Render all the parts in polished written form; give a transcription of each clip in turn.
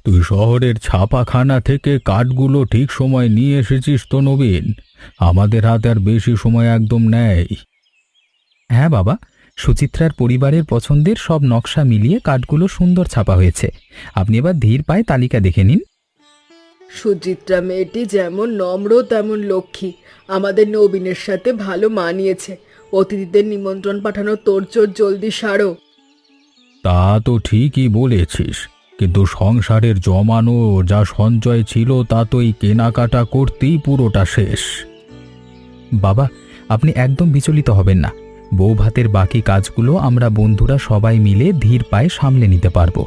তুই শহরের ছাপাখানা থেকে কাঠগুলো ঠিক সময় নিয়ে এসেছিস তো নবীন? আমাদের হাতে আর বেশি সময় একদম নেই। হ্যাঁ বাবা, সুচিত্রার পরিবারের পছন্দের সব নকশা মিলিয়ে কাঠগুলো সুন্দর ছাপা হয়েছে। আপনি এবার ধীর পায়ে তালিকা দেখে নিন। সুচিত্রা মেয়েটি যেমন নম্র তেমন লক্ষ্মী। আমাদের নবীনের সাথে ভালো মানিয়েছে। অতিথিদের নিমন্ত্রণ পাঠানোর তোড়জোড় জলদি সারো। তা তো ঠিকই বলেছিস, কিন্তু সংসারের জমানো যা সঞ্চয় ছিল তা তো এই কেনাকাটা করতেই পুরোটা শেষ। বাবা, আপনি একদম বিচলিত হবেন না। বউ ভাতের বাকি কাজগুলো আমরা বন্ধুরা সবাই মিলে ধীর পায়ে সামলে নিতে পারবো।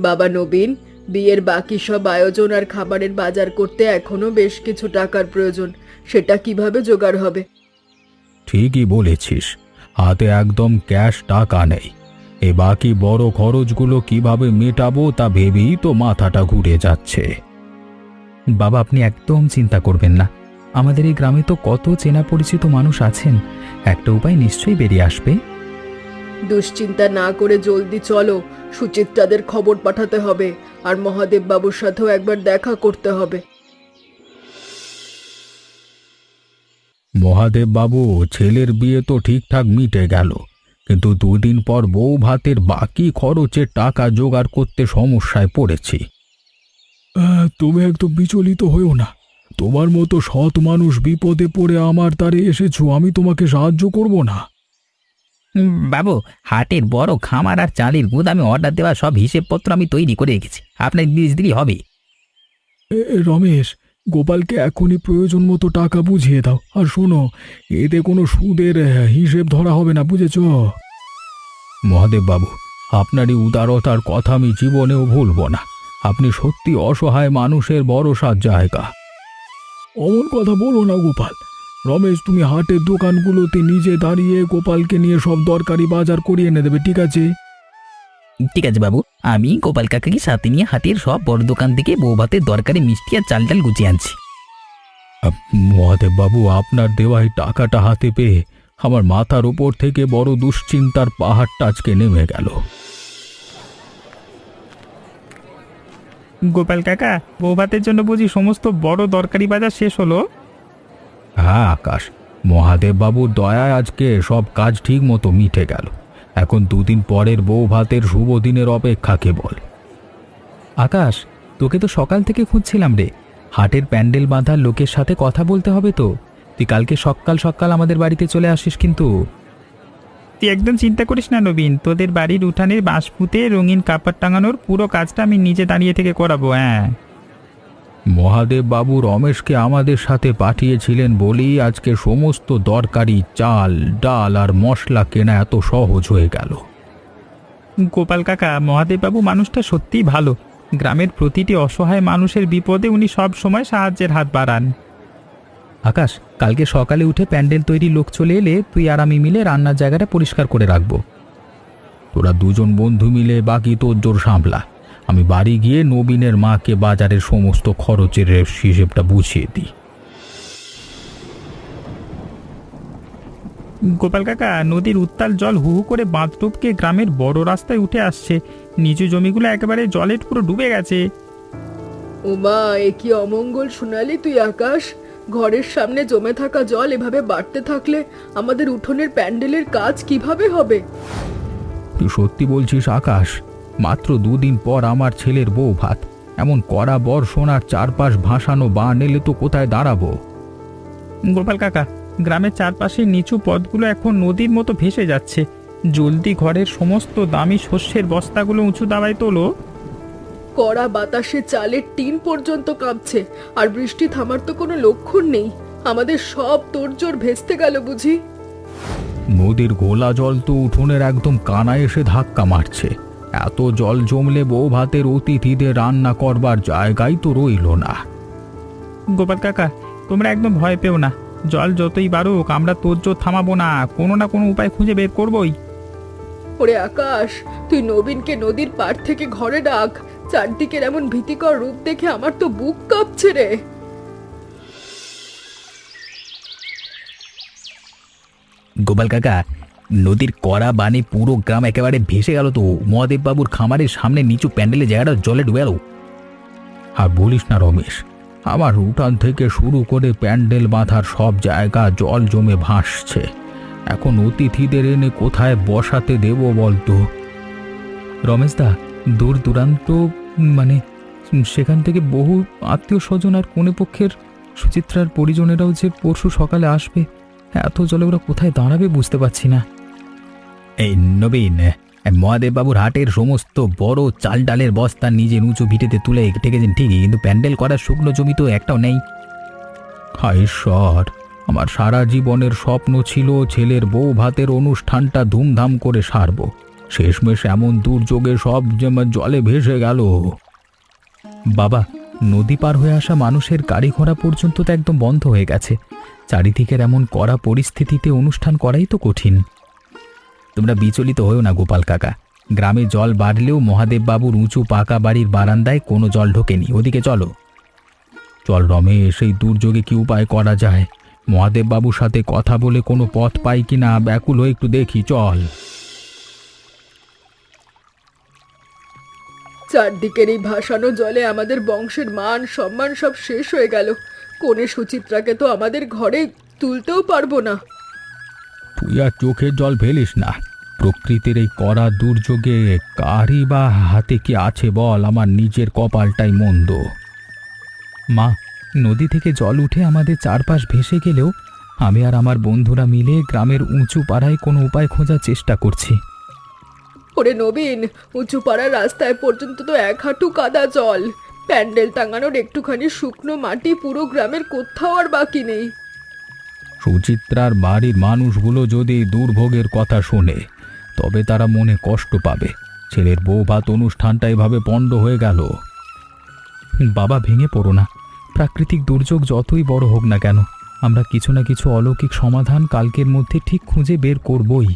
বাবা নবীন, বিয়ের বাকি সব আয়োজন আর খাবারের বাজার করতে এখনো বেশ কিছু টাকার প্রয়োজন। সেটা কিভাবে জোগাড় হবে? ঠিকই বলেছিস, হাতে একদম ক্যাশ টাকা নেই। এ বাকি বড় খরচগুলো কিভাবে মেটাবো তা ভেবেই তো মাথাটা ঘুরে যাচ্ছে। বাবা, আপনি একদম চিন্তা করবেন না। আমাদের এই গ্রামে তো কত চেনা পরিচিত মানুষ আছেন, একটা উপায় নিশ্চয়ই বেরিয়ে আসবে। দুশ্চিন্তা না করে জলদি চলো। সুচিত্রাদের খবর পাঠাতে হবে, আর মহাদেব বাবুর সাথেও একবার দেখা করতে হবে। মহাদেব বাবু, ছেলের বিয়ে তো ঠিকঠাক মিটে গেল, কিন্তু দুদিন পর বউ ভাতের বাকি খরচের টাকা জোগাড় করতে সমস্যায় পড়েছি। তুমি একটু বিচলিত হয়েও না। তোমার মতো সৎ মানুষ বিপদে পড়ে আমার দ্বারে এসেছো, আমি তোমাকে সাহায্য করব না? বাবু, হাটের বড় খামার আর চালের গুদামে অর্ডার দেওয়া সব হিসেবপত্র আমি তৈরি করে রেখেছি। আপনার জিনিস দিলেই হবে। রমেশ, গোপালকে এখনই প্রয়োজন মতো টাকা বুঝিয়ে দাও। আর শোনো, এতে কোনো সুদের হিসেব ধরা হবে না, বুঝেছ? মহাদেব বাবু, আপনার এই উদারতার কথা আমি জীবনেও ভুলব না। আপনি সত্যি অসহায় মানুষের ভরসার জায়গা। অমন কথা বলো না গোপাল। রমেশ, তুমি হাটের দোকানগুলোতে নিজে দাঁড়িয়ে গোপালকে নিয়ে সব দরকারি বাজার করিয়ে এনে দেবে, ঠিক আছে? ঠিক আছে বাবু, আমি গোপাল কাকাকে সাথে নিয়ে হাটের সব বড় দোকান থেকে বউ ভাতের দরকারি মিষ্টি আর চাল ডাল গুছিয়ে আনছি। মহাদেব বাবু, আপনার দেওয়া এই টাকাটা হাতে পেয়ে আমার মাথার উপর থেকে বড় দুশ্চিন্তার পাহাড়টা আজকে নেমে গেল। গোপাল কাকা, বউ ভাতের জন্য বুঝি সমস্ত বড় দরকারি বাজার শেষ হলো? হ্যাঁ আকাশ, মহাদেব বাবুর দয়ায় আজকে সব কাজ ঠিক মতো মিটে গেল। এখন দুদিন পরের বউ ভাতের শুভ দিনের অপেক্ষা কেবল। আকাশ, তোকে তো সকাল থেকে খুঁজছিলাম রে। হাটের প্যান্ডেল বাঁধার লোকের সাথে কথা বলতে হবে তো। তুই কালকে সকাল সকাল আমাদের বাড়িতে চলে আসিস কিন্তু। তুই একদম চিন্তা করিস না নবীন, তোদের বাড়ির উঠানের বাঁশ পুঁতে রঙিন কাপড় টাঙানোর পুরো কাজটা আমি নিজে দাঁড়িয়ে থেকে করাবো। হ্যাঁ, মহাদেব বাবু রমেশকে আমাদের সাথে পাঠিয়েছিলেন বলেই আজকে সমস্ত দরকারি চাল ডাল আর মশলা কেনা এত সহজ হয়ে গেল। গোপাল কাকা, মহাদেববাবু মানুষটা সত্যিই ভালো। গ্রামের প্রতিটি অসহায় মানুষের বিপদে উনি সব সময় সাহায্যের হাত বাড়ান। আকাশ, কালকে সকালে উঠে প্যান্ডেল তৈরি লোক চলে এলে তুই আর আমি মিলে রান্নার জায়গাটা পরিষ্কার করে রাখবো। তোরা দুজন বন্ধু মিলে বাকি তোর সামলা। আমি বাড়ি গিয়ে নবীনের মাকে বাজারের সমস্ত খরচের হিসেবটা বুঝিয়ে দিই। গোপাল কাকা, নদীর উত্তাল জল হু হু করে বাঁধ টপকে গ্রামের বড় রাস্তায় উঠে আসছে। নিচু জমিগুলো একেবারে জলে পুরো ডুবে গেছে। ওমা, এ কি অমঙ্গল শোনালি তুই আকাশ! ঘরের সামনে জমে থাকা জল এভাবে বাড়তে থাকলে আমাদের উঠোনের প্যান্ডেলের কাজ কিভাবে হবে? তুই সত্যি বলছিস আকাশ? মাত্র দুদিন পর আমার ছেলের বউ ভাত, এমন কড়া বর্ষণ আর চারপাশ ভাসানো বান এলে তো কোথায় দাঁড়াবো? গোপাল কাকা, গ্রামের চারপাশের নিচু পথগুলো এখন নদীর মতো ভেসে যাচ্ছে। জলদি ঘরের সমস্ত দামি শস্যের বস্তাগুলো উঁচু দাওয়ায় তোলো। কড়া বাতাসে চালের টিন পর্যন্ত কাঁপছে, আর বৃষ্টি থামার তো কোনো লক্ষণ নেই। আমাদের সব তোড়জোড় ভেস্তে গেল বুঝি? নদীর গোলা জল তো উঠোনের একদম কানায় এসে ধাক্কা মারছে। এত জল জমলে বউ ভাতের অতিথিদের রান্না করবার জায়গাই তো রইল না। গোপাল কাকা, তোমরা একদম ভয় পেও না। জল যতই বাড়ুক আমরা তোড়জোড় থামাবো না, কোনো না কোনো উপায় খুঁজে বের করবই। ওরে আকাশ, তুই নবীনকে নদীর পাড় থেকে ঘরে ডাক। চারদিকের এমন ভীতিকর রূপ দেখে আমার তো বুক কাঁপছে রে। গোপাল কাকা, নদীর কড়া বানে পুরো গ্রাম একেবারে ভেসে গেল তো। মহাদেব বাবুর খামারের সামনে নিচু প্যান্ডেলের জায়গাটা জলে ডুবে গেল। আর বলিস না রমেশ, আমার উঠান থেকে শুরু করে প্যান্ডেল বাঁধার সব জায়গা জল জমে ভাসছে। এখন অতিথিদের এনে কোথায় বসাতে দেব বলতো? রমেশদা, দূর দূরান্ত মানে সেখান থেকে বহু আত্মীয় স্বজন আর কোনে পক্ষের সুচিত্রার পরিজনেরাও যে পরশু সকালে আসবে, এত জলে ওরা কোথায় দাঁড়াবে বুঝতে পারছি না। এই নবীন, মহাদেব বাবুর হাটের সমস্ত বড় চাল ডালের বস্তা নিজে উঁচু ভিটেতে তুলে ঠেকেছেন ঠিকই, কিন্তু প্যান্ডেল করার শুকনো জমি তো একটাও নেই। হায় ঈশ্বর, আমার সারা জীবনের স্বপ্ন ছিল ছেলের বউ ভাতের অনুষ্ঠানটা ধুমধাম করে সারব, শেষমেশ এমন দুর্যোগে সব জলে ভেসে গেল। বাবা, নদী পার হয়ে আসা মানুষের গাড়ি ঘোড়া পর্যন্ত তো একদম বন্ধ হয়ে গেছে। চারিদিকের এমন কড়া পরিস্থিতিতে অনুষ্ঠান করাই তো কঠিন। তোমরা বিচলিত হয়েও না গোপাল কাকা, গ্রামে জল বাড়লেও মহাদেব বাবুর উঁচু পাকা বাড়ির বারান্দায় কোনো জল ঢোকেনি। ওদিকে চলো। চল রমেশ, এই দুর্যোগে কি উপায় করা যায়? মহাদেব বাবুর সাথে কথা বলে কোনো পথ পাই কিনা ব্যাকুল হয়ে একটু দেখি, চল। চারদিকের এই ভাসানো জলে আমাদের বংশের মান সম্মান সব শেষ হয়ে গেল। কোনে সুচিত্রাকে তো আমাদের ঘরে তুলতেও পারবো না। তুই আর চোখের জল ফেলিস না। প্রকৃতির এই কড়া দুর্যোগে কারই বা হাতে কি আছে বল? আমার নিজের কপালটাই মন্দ। মা, নদী থেকে জল উঠে আমাদের চারপাশ ভেসে গেলেও আমি আর আমার বন্ধুরা মিলে গ্রামের উঁচু পাড়ায় কোনো উপায় খোঁজার চেষ্টা করছি। ওরে নবীন, উঁচু পাড়ার রাস্তায় পর্যন্ত তো 1 হাঁটু কাদা জল। প্যান্ডেল টাঙানোর একটুখানি শুকনো মাটি পুরো গ্রামের কোথাও আর বাকি নেই। সুচিত্রার বাড়ির মানুষগুলো যদি দুর্ভোগের কথা শোনে তবে তারা মনে কষ্ট পাবে। ছেলের বউ ভাত অনুষ্ঠানটা এভাবে পণ্ড হয়ে গেল। বাবা, ভেঙে পড়ো না। প্রাকৃতিক দুর্যোগ যতই বড় হোক না কেন, আমরা কিছু না কিছু অলৌকিক সমাধান কালকের মধ্যে ঠিক খুঁজে বের করবই।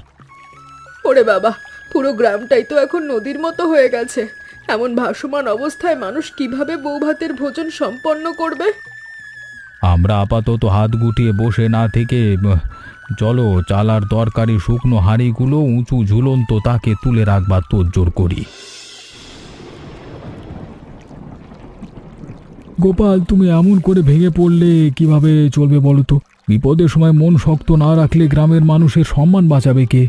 ওরে বাবা, পুরো গ্রামটাই তো এখন নদীর মতো হয়ে গেছে। এমন ভাসমান অবস্থায় মানুষ কিভাবে বৌভাতের ভোজন সম্পন্ন করবে? আমরা আপাতত হাত গুটিয়ে বসে না থেকে চলো চালার দরকারি শুকনো হাঁড়িগুলো উঁচু ঝুলন্ত তাকে তুলে রাখবার তোড়জোড় করি। গোপাল, তুমি এমন করে ভেঙে পড়লে কিভাবে চলবে বলো তো? বিপদের সময় মন শক্ত না রাখলে গ্রামের মানুষের সম্মান বাঁচাবে কে?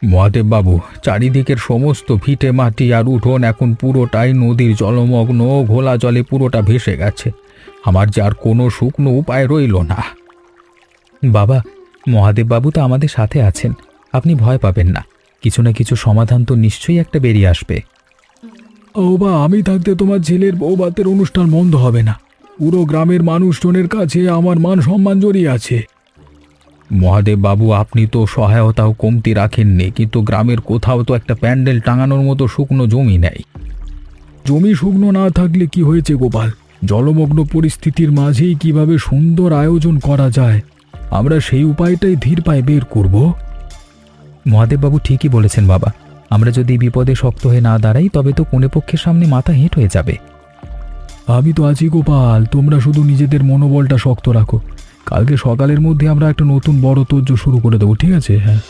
মহাদেব বাবু, চারিদিকের সমস্ত ভিটে মাটি আর উঠোন এখন পুরোটাই নদীর জলমগ্ন, ঘোলা জলে পুরোটা ভেসে গেছে। আমার যে আর কোনো শুকনো উপায় রইল না। বাবা, মহাদেব বাবু তো আমাদের সাথে আছেন, আপনি ভয় পাবেন না। কিছু না কিছু সমাধান তো নিশ্চয়ই একটা বেরিয়ে আসবে। ও বা, আমি থাকতে তোমার ছেলের বৌভাতের অনুষ্ঠান বন্ধ হবে না। পুরো গ্রামের মানুষজনের কাছে আমার মান সম্মান জড়িয়ে আছে। মহাদেব বাবু, আপনি তো সহায়তাও কমতি রাখেননি, কিন্তু গ্রামের কোথাও তো একটা প্যান্ডেল টাঙানোর মতো শুকনো জমি নেই। জমি শুকনো না থাকলে কি হয়েছে গোপাল? জলমগ্ন পরিস্থিতির মাঝেই কিভাবে সুন্দর আয়োজন করা যায়, আমরা সেই উপায়টাই ধীর পায়ে বের করব। মহাদেব বাবু ঠিকই বলেছেন বাবা। আমরা যদি বিপদে শক্ত হয়ে না দাঁড়াই তবে তো কোনে পক্ষের সামনে মাথা হেঁট হয়ে যাবে। আমি তো আছি গোপাল, তোমরা শুধু নিজেদের মনোবলটা শক্ত রাখো। কালকে সকালের মধ্যে আমরা একটা নতুন বড় তোড়জোড় শুরু করে দেবো, ঠিক আছে? হ্যাঁ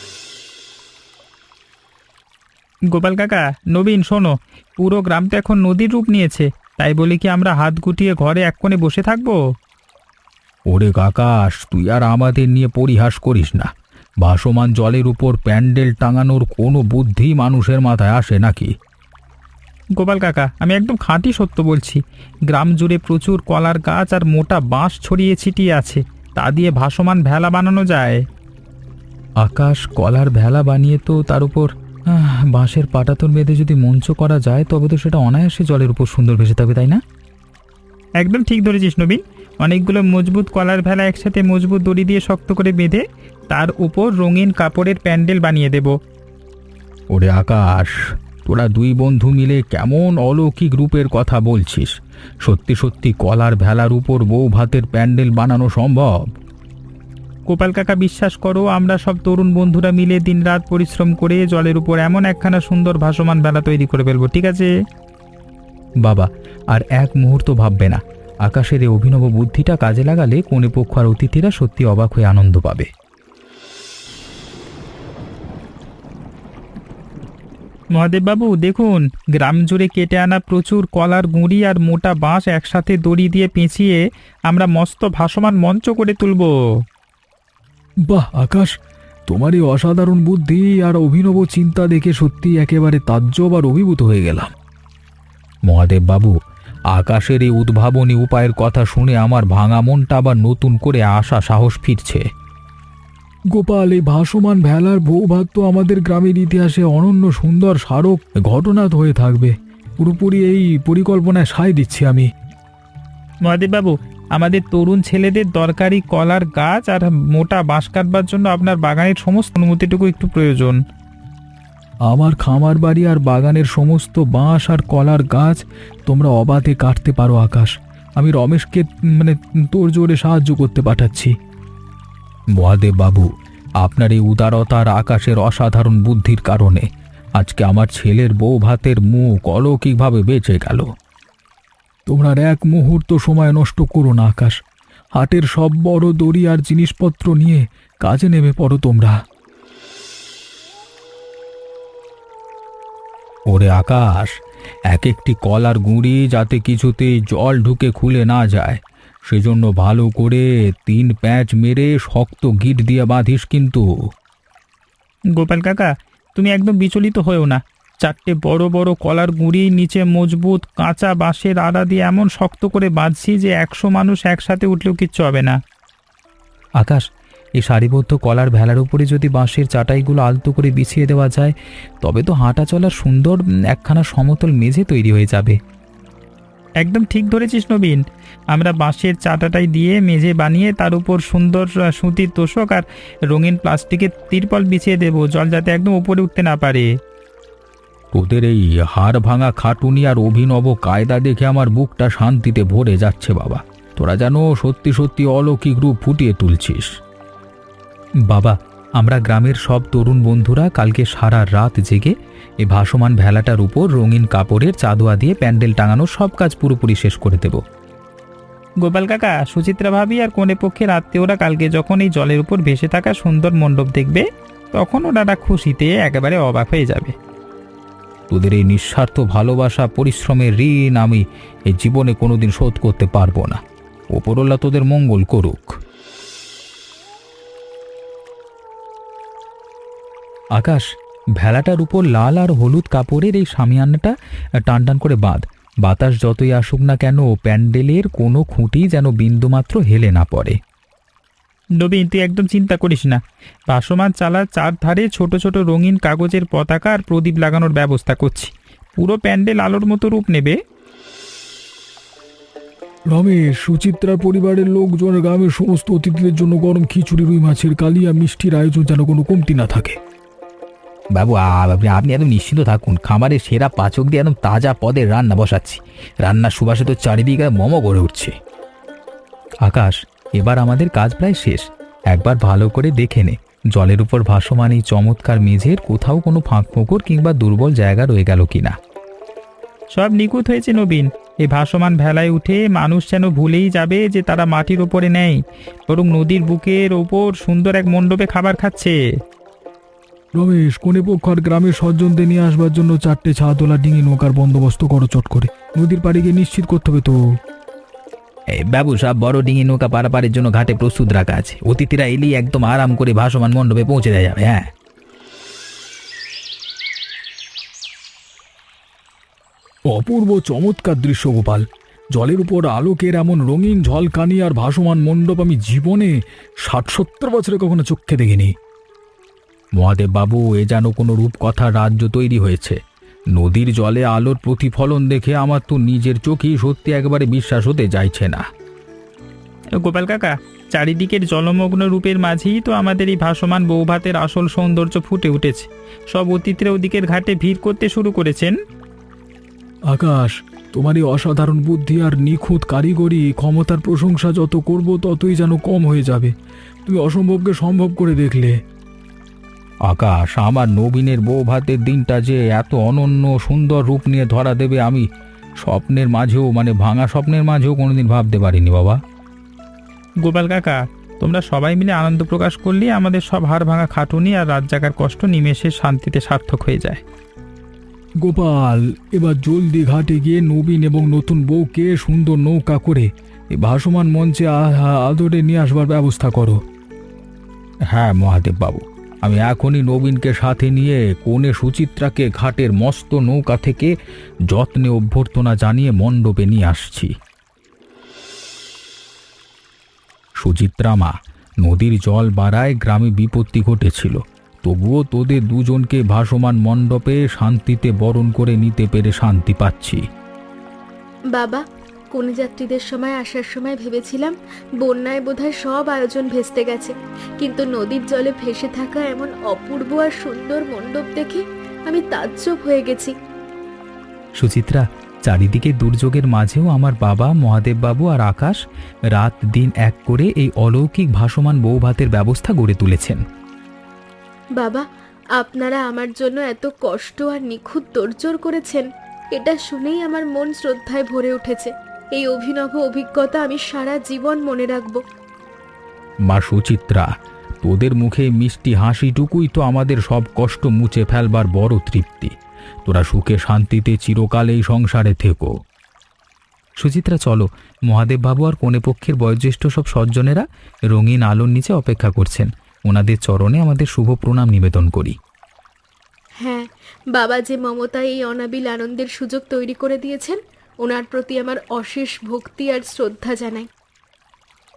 গোপাল কাকা, নবীন, শোনো, পুরো গ্রামটা এখন নদীর রূপ নিয়েছে। তাই বলে কি আমরা হাত গুটিয়ে ঘরে এক কোণে বসে থাকবো? ওরে কাকাস, তুই আর আমাদের নিয়ে পরিহাস করিস না। ভাসমান জলের উপর প্যান্ডেল টাঙানোর কোনো বুদ্ধি মানুষের মাথায় আসে নাকি? গোপাল কাকা, আমি একদম খাঁটি সত্য বলছি। গ্রাম জুড়ে প্রচুর কলার গাছ আর মোটা বাঁশ ছড়িয়ে ছিটিয়ে আছে, তা দিয়ে ভাসমান ভেলা বানানো যায়। আকাশ, কলার ভেলা বানিয়ে তো তার উপর বাঁশের পাটাতন বেঁধে যদি মঞ্চ করা যায় তবে তো সেটা অনায়াসে জলের উপর সুন্দর ভেসে থাকবে, তাই না? একদম ঠিক ধরেছিস নবীন। অনেকগুলো মজবুত কলার ভেলা একসাথে মজবুত দড়ি দিয়ে শক্ত করে বেঁধে তার উপর রঙিন কাপড়ের প্যান্ডেল বানিয়ে দেব। ওরে আকাশ, তোরা দুই বন্ধু মিলে কেমন অলৌকিক রূপের কথা বলছিস! সত্যি সত্যি কলার ভেলার উপর বউ ভাতের প্যান্ডেল বানানো সম্ভব? গোপাল কাকা, বিশ্বাস করো, আমরা সব তরুণ বন্ধুরা মিলে দিনরাত পরিশ্রম করে জলের উপর এমন একখানা সুন্দর ভাসমান ভেলা তৈরি করে ফেলবো, ঠিক আছে? বাবা, আর এক মুহূর্ত ভাববে না। আকাশের এই অভিনব বুদ্ধিটা কাজে লাগালে কোনে পক্ষ আর অতিথিরা সত্যি অবাক হয়ে আনন্দ পাবে। মহাদেববাবু দেখুন, গ্রাম জুড়ে কেটে আনা প্রচুর কলার গুঁড়ি আর মোটা বাঁশ একসাথে দড়ি দিয়ে পেঁচিয়ে আমরা মস্ত ভাসমান মঞ্চ করে তুলব। বাহ আকাশ, তোমার এই অসাধারণ বুদ্ধি আর অভিনব চিন্তা দেখে সত্যি একেবারে তাজ্জব আর অভিভূত হয়ে গেলাম। মহাদেব বাবু, আকাশের এই উদ্ভাবনী উপায়ের কথা শুনে আমার ভাঙা মনটা আবার নতুন করে আশা সাহস ফিরছে। গোপাল, এই ভাসমান ভেলার বৌভাত তো আমাদের গ্রামের ইতিহাসে অনন্য সুন্দর স্মারক ঘটনা তো হয়ে থাকবে। পুরোপুরি এই পরিকল্পনায় সায় দিচ্ছি আমি। মহাদেববাবু, আমাদের তরুণ ছেলেদের দরকারি কলার গাছ আর মোটা বাঁশ কাটবার জন্য আপনার বাগানের সমস্ত অনুমতিটুকু একটু প্রয়োজন। আমার খামার বাড়ি আর বাগানের সমস্ত বাঁশ আর কলার গাছ তোমরা অবাধে কাটতে পারো আকাশ। আমি রমেশকে তোর জোরে সাহায্য করতে পাঠাচ্ছি। মহাদেব বাবু, আপনার এই উদারতা আর আকাশের অসাধারণ বুদ্ধির কারণে আজকে আমার ছেলের বউ ভাতের মুখ অলৌকিকভাবে বেঁচে গেল। তোমরা আর এক মুহূর্ত সময় নষ্ট করো না আকাশ। হাটের সব বড় দড়ি আর জিনিসপত্র নিয়ে কাজে নেমে পড়ো তোমরা। ওরে আকাশ, এক একটি কলার গুঁড়ি যাতে কিছুতেই জল ঢুকে খুলে না যায় সেজন্য ভালো করে 3 প্যাঁচ মেরে শক্ত গিট দিয়ে বাঁধিস কিন্তু। গোপাল কাকা, তুমি একদম বিচলিত হয়েও না। 4টে বড় বড় কলার গুঁড়ি নিচে মজবুত কাঁচা বাঁশের আড়া দিয়ে এমন শক্ত করে বাঁধছি যে 100 মানুষ একসাথে উঠলেও কিচ্ছু হবে না। আকাশ, এই সারিবদ্ধ কলার ভেলার উপরে যদি বাঁশের চাটাইগুলো আলতো করে বিছিয়ে দেওয়া যায় তবে তো হাঁটা চলার সুন্দর একখানা সমতল মেঝে তৈরি হয়ে যাবে। একদম ঠিক ধরেছিস নবীন। আমরা বাঁশের চাটাটাই দিয়ে মেঝে বানিয়ে তার উপর সুন্দর সুতির তোষক আর রঙিন প্লাস্টিকের তিরপল বিছিয়ে দেব, জল যাতে একদম উপরে উঠতে না পারে। তোদের এই হাড় ভাঙা খাটুনি আর অভিনব কায়দা দেখে আমার বুকটা শান্তিতে ভরে যাচ্ছে বাবা। তোরা যেন সত্যি সত্যি অলৌকিক রূপ ফুটিয়ে তুলছিস। বাবা, আমরা গ্রামের সব তরুণ বন্ধুরা কালকে সারা রাত জেগে এই ভাসমান ভেলাটার উপর রঙিন কাপড়ের চাদোয়া দিয়ে প্যান্ডেল টাঙানোর সব কাজ পুরোপুরি শেষ করে দেব। গোপাল কাকা, সুচিত্রা ভাবি আর কনে পক্ষের আত্মীয়রা কালকে যখন এই জলের উপর ভেসে থাকা সুন্দর মণ্ডপ দেখবে তখন ওরা খুশিতে একেবারে অবাক হয়ে যাবে। তোদের এই নিঃস্বার্থ ভালোবাসা পরিশ্রমের ঋণ আমি এই জীবনে কোনোদিন শোধ করতে পারবো না। ওপরওয়ালা তোদের মঙ্গল করুক। আকাশ, ভেলাটার উপর লাল আর হলুদ কাপড়ের এই শামিয়ানাটা টান টান করে বাঁধ। বাতাস যতই আসুক না কেন প্যান্ডেলের কোনো খুঁটি যেন বিন্দুমাত্র হেলে না পড়ে। নবীন, তুই একদম চিন্তা করিস না। ভাসমান চালার 4 ধারে ছোট ছোট রঙিন কাগজের পতাকা আর প্রদীপ লাগানোর ব্যবস্থা করছি। পুরো প্যান্ডেল আলোর মতো রূপ নেবে। রমেশ, সুচিত্রার পরিবারের লোকজন গ্রামের সমস্ত অতিথিদের জন্য গরম খিচুড়ি, রুই মাছের কালিয়া, মিষ্টির আয়োজন যেন কোনো কমতি না থাকে। বাবু, আপনি একদম নিশ্চিন্ত থাকুন। খামারের সেরা পাচক দিয়ে একদম তাজা পদের রান্না বসাচ্ছি। রান্নার সুবাসে তো চারিদিকে মোমো গড়ে উঠছে। আকাশ, এবার আমাদের কাজ প্রায় শেষ। একবার ভালো করে দেখে নে জলের উপর ভাসমান এই চমৎকার মেঝের কোথাও কোনো ফাঁক ফোকর কিংবা দুর্বল জায়গা রয়ে গেল কিনা। সব নিখুঁত হয়েছে নবীন। এই ভাসমান ভেলায় উঠে মানুষ যেন ভুলেই যাবে যে তারা মাটির ওপরে নেই, বরং নদীর বুকের ওপর সুন্দর এক মণ্ডপে খাবার খাচ্ছে। রমেশ, কোনে পক্ষ আর গ্রামের সজ্জনদের নিয়ে আসবার জন্য 4টে ছাদওয়ালা ডিঙি নৌকার বন্দোবস্ত করো চট করে। নদীর পাড়ে গিয়ে নিশ্চিত করতে হবে তো। এই বাবু, সব বড় ডিঙি নৌকা পারাপারের জন্য ঘাটে প্রস্তুত রাখা আছে। অতিথিরা এলেই একদম আরাম করে ভাসমান মণ্ডপে পৌঁছে দেওয়া যাবে। হ্যাঁ, অপূর্ব চমৎকার দৃশ্য গোপাল। জলের উপর আলোকের এমন রঙিন ঝলকানি আর ভাসমান মণ্ডপ আমি জীবনে 60-70 বছরে কখনো চোখে দেখিনি। মহাদেব বাবু, এ যেন কোনো রূপকথার রাজ্য তৈরি হয়েছে। নদীর জলে আলোর প্রতিফলন দেখে আমার তো নিজের চোখেই সত্যি একেবারে বিশ্বাস হতে চাইছে না। গোপাল কাকা, চারিদিকের জলমগ্ন রূপের মাঝেই তো আমাদের এই ভাসমান বৌভাতের আসল সৌন্দর্য ফুটে উঠেছে। সব অতিথিরা ওদিকের ঘাটে ভিড় করতে শুরু করেছেন। আকাশ, তোমার এই অসাধারণ বুদ্ধি আর নিখুঁত কারিগরি ক্ষমতার প্রশংসা যত করব ততই যেন কম হয়ে যাবে। তুমি অসম্ভবকে সম্ভব করে দেখলে। আকাশ, আমার নবীনের বউ ভাতের দিনটা যে এত অনন্য সুন্দর রূপ নিয়ে ধরা দেবে আমি স্বপ্নের মাঝেও ভাঙা স্বপ্নের মাঝেও কোনোদিন ভাবতে পারিনি বাবা। গোপাল কাকা, তোমরা সবাই মিলে আনন্দ প্রকাশ করলে আমাদের সব হাড় ভাঙা খাটুনি আর রাত জাগার কষ্ট নিমেষে শান্তিতে সার্থক হয়ে যায়। গোপাল, এবার জলদি ঘাটে গিয়ে নবীন এবং নতুন বউকে সুন্দর নৌকা করে এই ভাসমান মঞ্চে আদরে নিয়ে আসবার ব্যবস্থা করো। হ্যাঁ মহাদেব বাবু, আমি এখনই নবীনকে সাথে নিয়ে কনে সুচিত্রাকে ঘাটের মস্ত নৌকা থেকে যত্নে অভ্যর্থনা জানিয়ে মণ্ডপে নিয়ে আসছি। সুচিত্রা মা, নদীর জল বাড়ায় গ্রামে বিপত্তি ঘটেছিল, তবুও তোদের দুজনকে ভাসমান মণ্ডপে শান্তিতে বরণ করে নিতে পেরে শান্তি পাচ্ছি। বাবা, কোন যাত্রীদের সময় আসার সময় ভেবেছিলাম বন্যায় বোধহয় সব আয়োজন ভেস্তে গেছে, কিন্তু নদীর জলে ভেসে থাকা এমন অপূর্ব আর সুন্দর মণ্ডপ দেখে আমি তাজ্জব হয়ে গেছি। সুচিত্রা, চারিদিকে দুর্যোগের মাঝেও আমার বাবা, মহাদেব বাবু আর আকাশ রাত দিন এক করে এই অলৌকিক ভাসমান বৌভাতের ব্যবস্থা গড়ে তুলেছেন। বাবা, আপনারা আমার জন্য এত কষ্ট আর নিখুঁত তোড়জোড় করেছেন, এটা শুনেই আমার মন শ্রদ্ধায় ভরে উঠেছে। এই অভিনব অভিজ্ঞতা আমি সারা জীবন মনে রাখব। মা সুচিত্রা, তোদের মুখে মিষ্টি হাসিটুকুই তো আমাদের সব কষ্ট মুছে ফেলবার বড় তৃপ্তি। তোরা সুখে শান্তিতে চিরকাল এই সংসারে থেকো। সুচিত্রা, চলো, মহাদেব বাবু আর কনেপক্ষের বয়োজ্যেষ্ঠ সব সজ্জনেরা রঙিন আলোর নিচে অপেক্ষা করছেন। ওনাদের চরণে আমাদের শুভ প্রণাম নিবেদন করি। হ্যাঁ, বাবা যে মমতা এই অনাবিল আনন্দের সুযোগ তৈরি করে দিয়েছেন, ওনার প্রতি আমার অশেষ ভক্তি আর শ্রদ্ধা জানাই।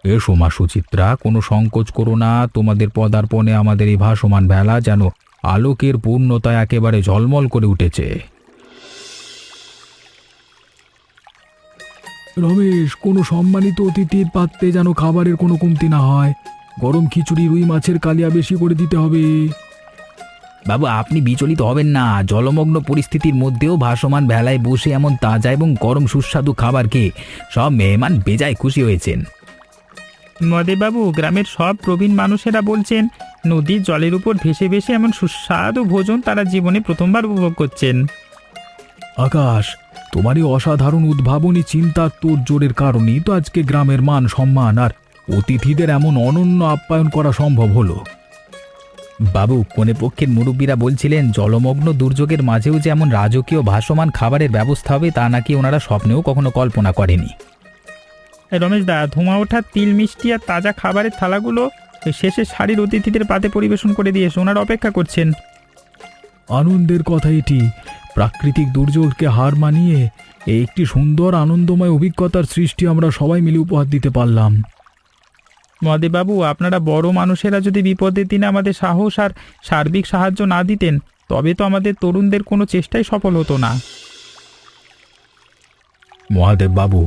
এসো মা সুচিত্রা, কোনো সংকোচ করো না। তোমাদের পদার্পণে আমাদের এই ভাসমান ভেলা যেন আলোকের পূর্ণতা একেবারে ঝলমল করে উঠেছে। রমেশ, কোনো সম্মানিত অতিথির পাত্রে যেন খাবারের কোনো কমতি না হয়। গরম খিচুড়ি, রুই মাছের কালিয়া বেশি করে দিতে হবে। বাবু, আপনি বিচলিত হবেন না। জলমগ্ন পরিস্থিতির মধ্যেও ভাসমান ভেলায় বসে এমন তাজা এবং গরম সুস্বাদু খাবার খেয়ে সব মেহমান বেজায় খুশি হয়েছেন। মহাদেববাবু, গ্রামের সব প্রবীণ মানুষেরা বলছেন নদীর জলের উপর ভেসে ভেসে এমন সুস্বাদু ভোজন তারা জীবনে প্রথমবার উপভোগ করছেন। আকাশ, তোমার এই অসাধারণ উদ্ভাবনী চিন্তার তোর জোরের কারণেই তো আজকে গ্রামের মান সম্মান আর অতিথিদের এমন অনন্য আপ্যায়ন করা সম্ভব হলো। বাবু, কনেপক্ষের মুরব্বীরা বলছিলেন জলমগ্ন দুর্যোগের মাঝেও যে এমন রাজকীয় ভাসমান খাবারের ব্যবস্থা হবে তা নাকি ওনারা স্বপ্নেও কখনো কল্পনা করেনি। রমেশ দা, ধোঁয়া ওঠা তিল মিষ্টি আর তাজা খাবারের থালাগুলো শেষে শাড়ির অতিথিদের পাতে পরিবেশন করে দিয়েছে, ওনারা অপেক্ষা করছেন। আনন্দের কথা এটি। প্রাকৃতিক দুর্যোগকে হার মানিয়ে এই একটি সুন্দর আনন্দময় অভিজ্ঞতার সৃষ্টি আমরা সবাই মিলে উপহার দিতে পারলাম। মহাদেববাবু, আপনারা বড় মানুষেরা যদি বিপদের দিনে আমাদের সাহস আর সার্বিক সাহায্য না দিতেন, তবে তো আমাদের তরুণদের কোনো চেষ্টাই সফল হতো না। মহাদেব বাবু,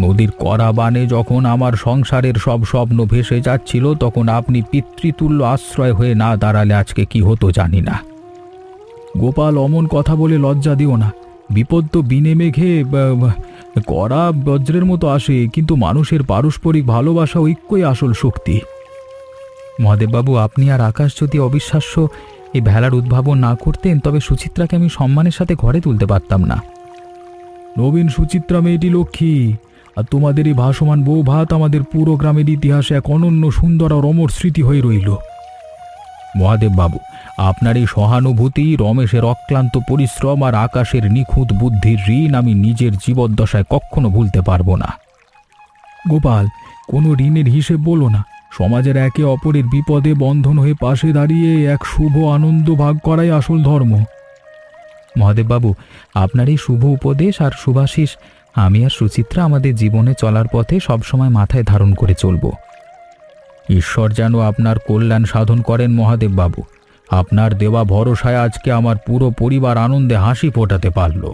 নদীর কড়া বানে যখন আমার সংসারের সব স্বপ্ন ভেসে যাচ্ছিল, তখন আপনি পিতৃতুল্য আশ্রয় হয়ে না দাঁড়ালে আজকে কি হতো জানি না। গোপাল, অমন কথা বলে লজ্জা দিও না। বিপদ তো বিনে মেঘে কড়া বজ্রের মতো আসে, কিন্তু মানুষের পারস্পরিক ভালোবাসা ঐক্যই আসল শক্তি। মহাদেববাবু, আপনি আর আকাশ যদি অবিশ্বাস্য এই ভেলার উদ্ভাবন না করতেন, তবে সুচিত্রাকে আমি সম্মানের সাথে ঘরে তুলতে পারতাম না। নবীন সুচিত্রা মেয়েটি লক্ষ্মী, আর তোমাদের এই ভাসমান বৌভাত আমাদের পুরো গ্রামের ইতিহাসে এক অনন্য সুন্দর আর অমর স্মৃতি হয়ে রইল। মহাদেব বাবু, আপনার এই সহানুভূতি, রমেশের অক্লান্ত পরিশ্রম আর আকাশের নিখুঁত বুদ্ধির ঋণ আমি নিজের জীবদ্দশায় কখনো ভুলতে পারবো না। গোপাল, কোনো ঋণের হিসেব বলো না। সমাজের একে অপরের বিপদে বন্ধন হয়ে পাশে দাঁড়িয়ে এক শুভ আনন্দ ভাগ করাই আসল ধর্ম। মহাদেব বাবু, আপনার এই শুভ উপদেশ আর শুভাশিস আমি আর সুচিত্রা আমাদের জীবনে চলার পথে সবসময় মাথায় ধারণ করে চলব। ঈশ্বর যেন আপনার কল্যাণ সাধন করেন মহাদেব বাবু। আপনার দেওয়া ভরসায় আজকে আমার পুরো পরিবার আনন্দে হাসি ফোটাতে পারল।